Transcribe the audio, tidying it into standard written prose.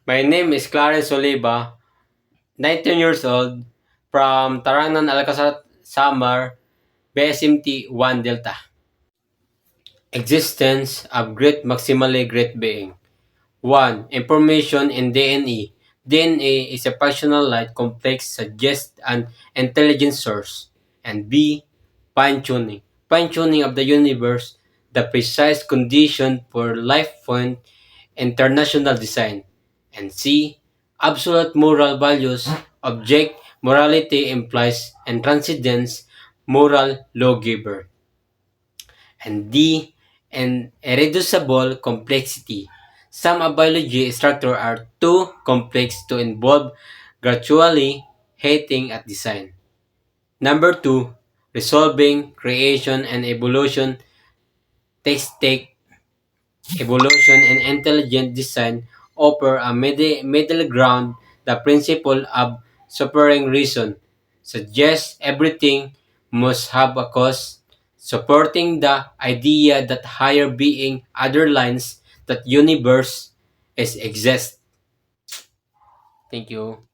My name is Clarence Oliva, 19 years old, from Tarangan, Alcazar, Samar, BSMT 1 Delta. Existence of great maximally great being. 1. Information in DNA. DNA is a functional light complex suggests an intelligent source. And B. Fine-tuning. Fine-tuning of the universe, the precise condition for life point, international design. And C. Absolute moral values. Object morality implies and transcendence moral lawgiver. And D. And irreducible complexity. Some of biology structure are too complex to involve gradually hating at design. Number 2. Resolving creation and evolution. Take evolution and intelligent design offer a middle ground. The principle of suffering reason suggests everything must have a cause, supporting the idea that higher being underlines that universe is exist. Thank you.